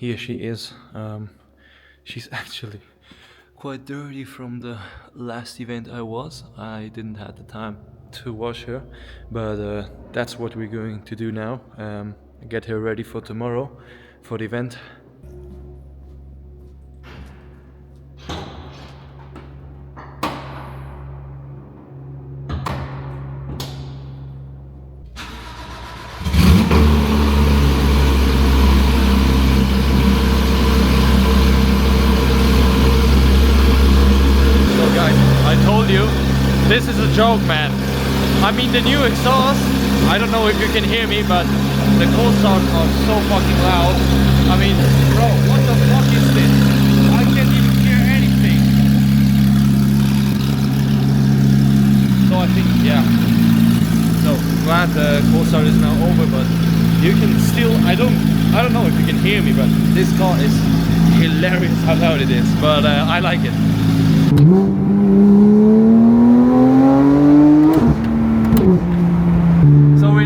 here she is. She's actually quite dirty from the last event I didn't have the time to wash her, but that's what we're going to do now. Get her ready for tomorrow for the event. This is a joke, man. I mean, the new exhaust, I don't know if you can hear me, but the cold starts are so fucking loud. I mean, bro, what the fuck is this? I can't even hear anything. So I think, yeah. So glad the cold start is now over, but you can still, I don't know if you can hear me, but this car is hilarious how loud it is, but I like it.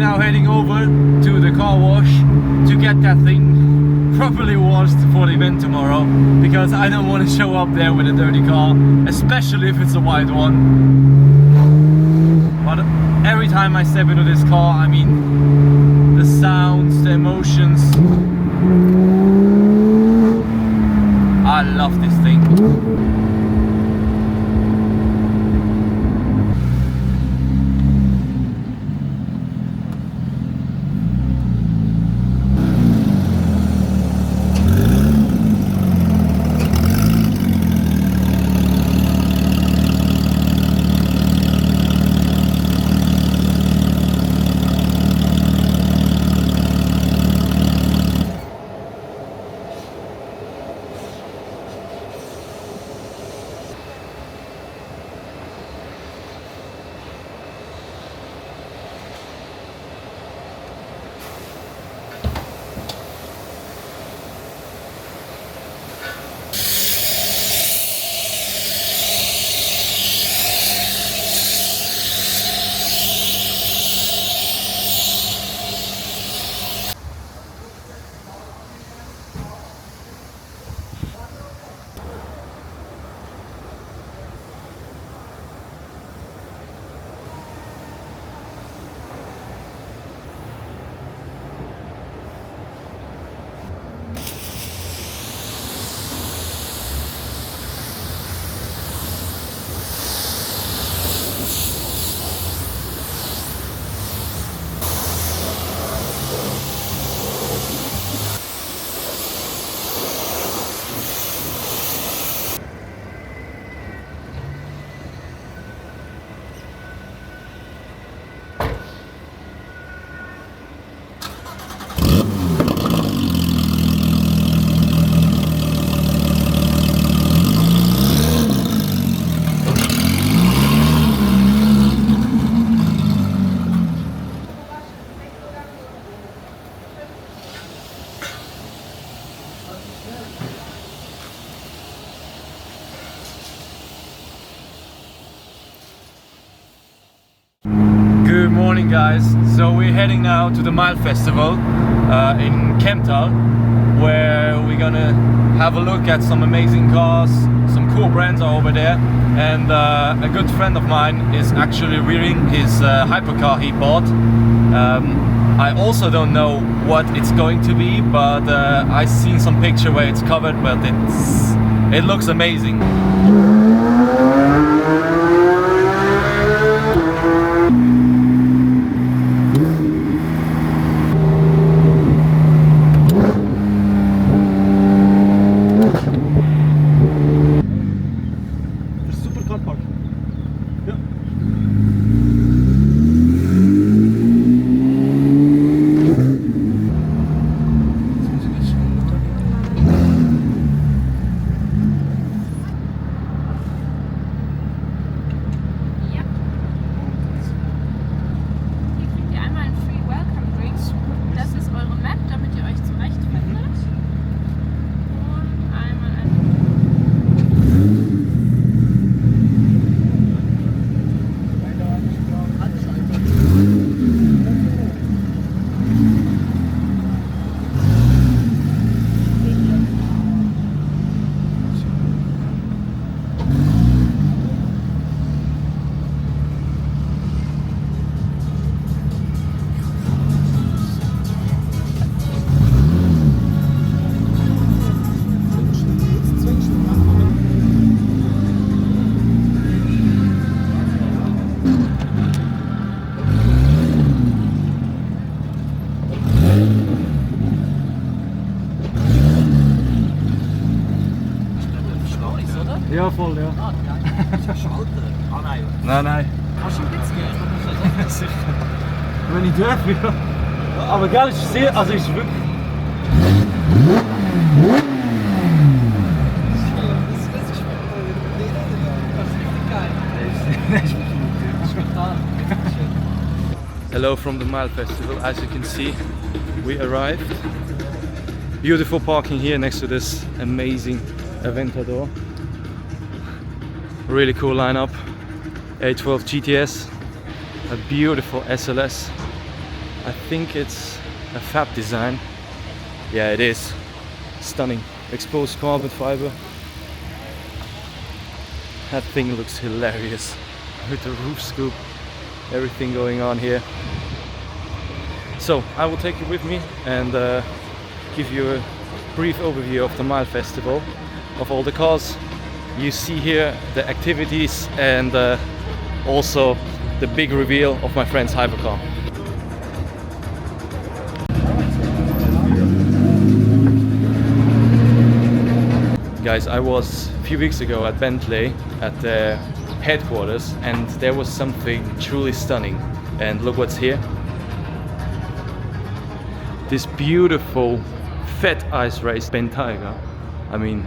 Now heading over to the car wash to get that thing properly washed for the event tomorrow, because I don't want to show up there with a dirty car, especially if it's a white one. But every time I step into this car, I mean, the sounds, the emotions, I love this thing. Good morning, guys. So we're heading now to the Myle Festival in Kemptal, where we're gonna have a look at some amazing cars. Some cool brands are over there, and a good friend of mine is actually rearing his hypercar he bought. I also don't know what it's going to be, but I've seen some picture where it's covered, but it looks amazing. Supercar park. Ja. Ja, voll, ja. Ah, geil. Das ist ja Schalter. Ah nein. Nein. Kannst du ihm jetzt geben? Sicher. Wenn ich darf, ja. Aber geil, ist sehr, also ist wirklich... Hello from the Myle Festival. As you can see, we arrived. Beautiful parking here next to this amazing Aventador. Really cool lineup. A12 GTS, a beautiful SLS. I think it's a fab design. Yeah, it is. Stunning. Exposed carbon fiber. That thing looks hilarious with the roof scoop. Everything going on here. So I will take you with me and give you a brief overview of the Myle Festival, of all the cars you see here, the activities, and also the big reveal of my friend's Hypercar. Guys, I was a few weeks ago at Bentley at the headquarters, and there was something truly stunning. And look what's here. This beautiful fat ice race Bentayga. I mean,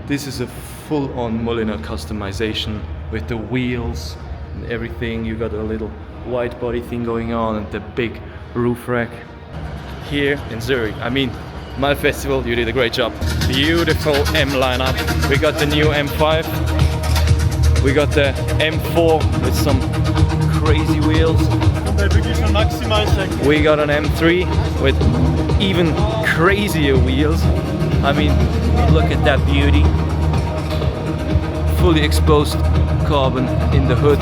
this is a full-on Mulliner customization with the wheels and everything. You got a little wide body thing going on and the big roof rack here in Zurich. I mean, Myle Festival, you did a great job. Beautiful M lineup. We got the new M5. We got the M4 with some crazy wheels. We got an M3 with even crazier wheels. I mean, look at that beauty. Fully exposed carbon in the hood.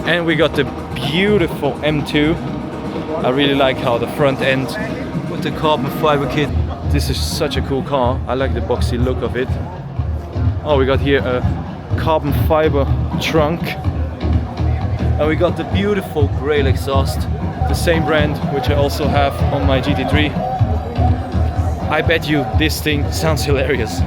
And we got the beautiful M2. I really like how the front end with the carbon fiber kit. This is such a cool car. I like the boxy look of it. Oh, we got here a carbon fiber trunk. And we got the beautiful Grail exhaust, the same brand which I also have on my GT3. I bet you this thing sounds hilarious.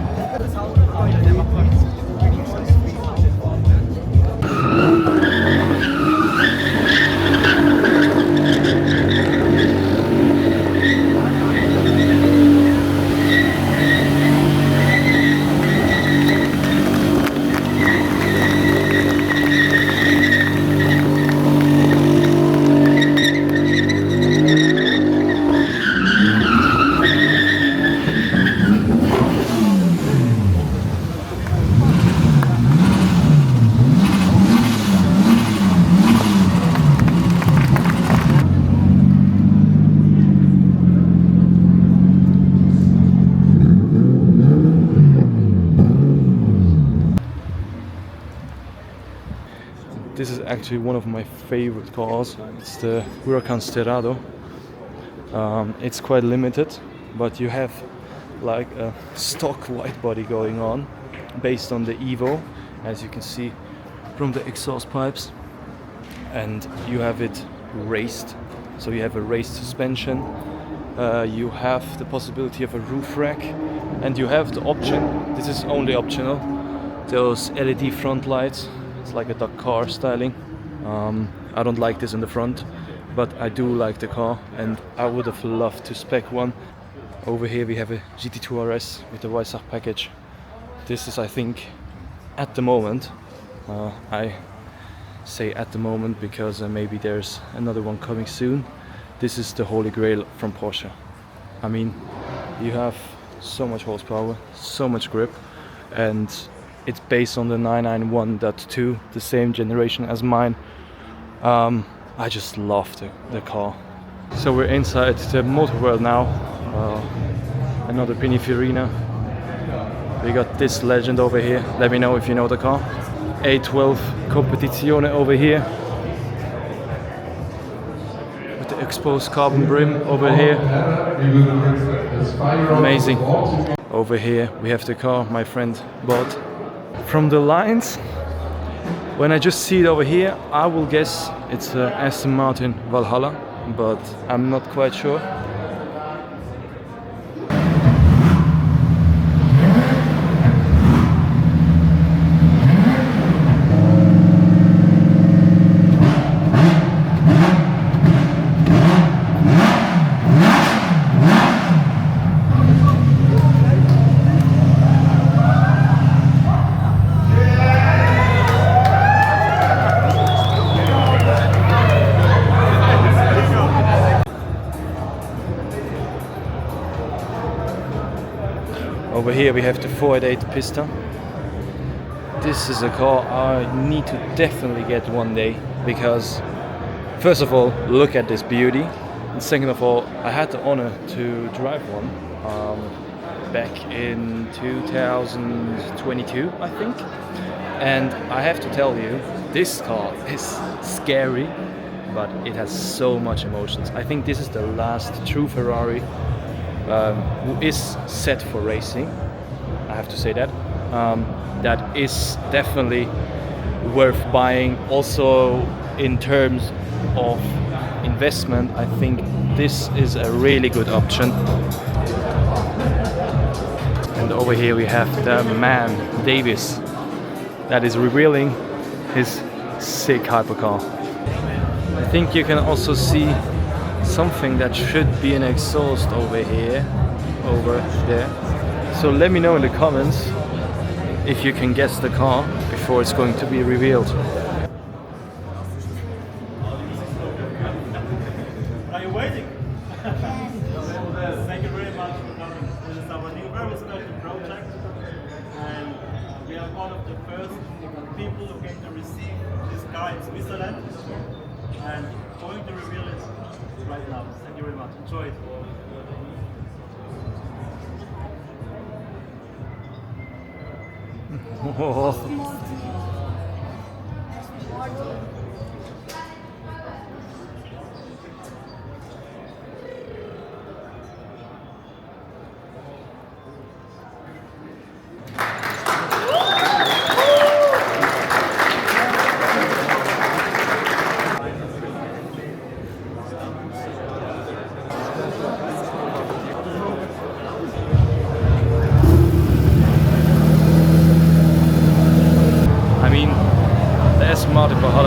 This is actually one of my favorite cars. It's the Huracan Sterrado. It's quite limited, but you have like a stock white body going on based on the Evo, as you can see from the exhaust pipes, and you have it raced, so you have a raised suspension, you have the possibility of a roof rack, and you have the option, this is only optional, those LED front lights. It's like a duck car styling. I don't like this in the front, but I do like the car, and I would have loved to spec one. Over here we have a GT2 RS with the Weissach package. This is, I think, at the moment, I say at the moment because maybe there's another one coming soon. This is the holy grail from Porsche. I mean, you have so much horsepower, so much grip, and it's based on the 991.2, the same generation as mine. I just love the car. So we're inside the motor world now. Another Pininfarina. We got this legend over here. Let me know if you know the car. A12 Competizione over here. With the exposed carbon brim over here. Amazing. Over here we have the car my friend bought. From the lines, when I just see it over here, I will guess it's Aston Martin Valhalla, but I'm not quite sure. Over here we have the 488 Pista. This is a car I need to definitely get one day because first of all, look at this beauty, and second of all, I had the honor to drive one back in 2022, I think. And I have to tell you, this car is scary, but it has so much emotions. I think this is the last true Ferrari who is set for racing. I have to say that. That is definitely worth buying. Also, in terms of investment, I think this is a really good option. And over here we have the man, Davis, that is revealing his sick hypercar. I think you can also see something that should be an exhaust over here, over there. So let me know in the comments if you can guess the car before it's going to be revealed. Are you waiting? Thank you very much for coming. This is our new very special project, and we are one of the first people who are going to receive this car in Switzerland, and going to reveal it right now. Thank you very much. Enjoy it.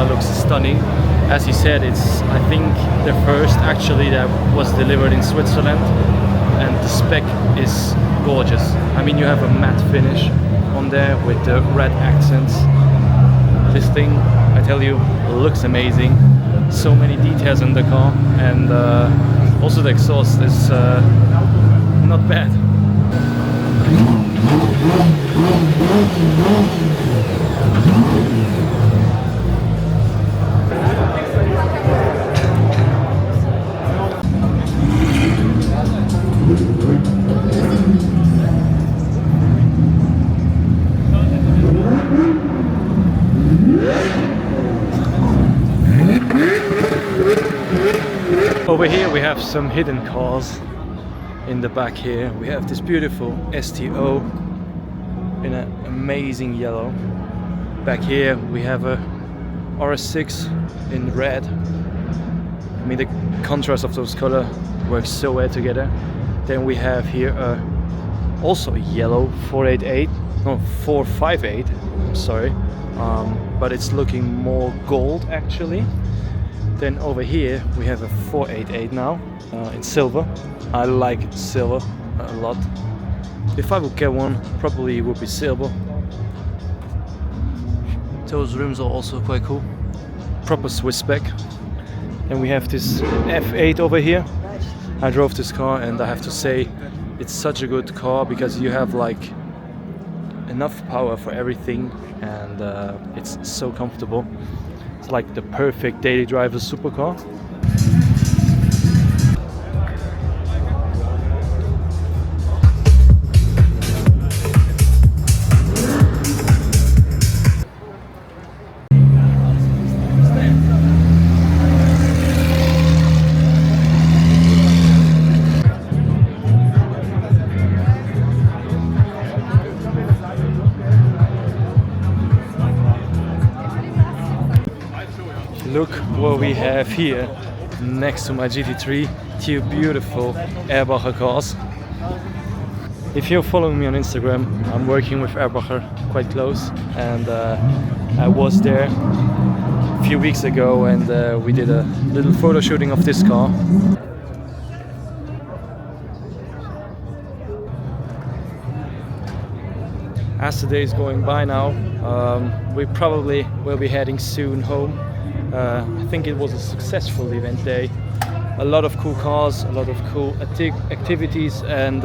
Looks stunning. As he said, it's I think the first actually that was delivered in Switzerland, and the spec is gorgeous. I mean, you have a matte finish on there with the red accents. This thing, I tell you, looks amazing. So many details in the car, and also the exhaust is not bad. Over here we have some hidden cars. In the back here we have this beautiful STO in an amazing yellow. Back here we have a RS6 in red. I mean, the contrast of those colors works so well together. Then we have here also a yellow 488, no 458, I'm sorry, but it's looking more gold actually. Then over here we have a 488 now in silver. I like silver a lot. If I would get one, probably it would be silver. Those rims are also quite cool. Proper Swiss spec. Then we have this F8 over here. I drove this car and I have to say it's such a good car because you have like enough power for everything, and it's so comfortable. It's like the perfect daily driver supercar. Look what we have here next to my GT3, two beautiful Erbacher cars. If you're following me on Instagram, I'm working with Erbacher quite close, and I was there a few weeks ago, and we did a little photo shooting of this car. As the day is going by now, we probably will be heading soon home. I think it was a successful event day. a lot of cool cars, a lot of cool activities, and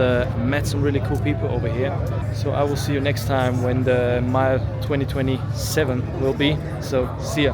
met some really cool people over here. So I will see you next time when the Myle 2027 will be. So see ya.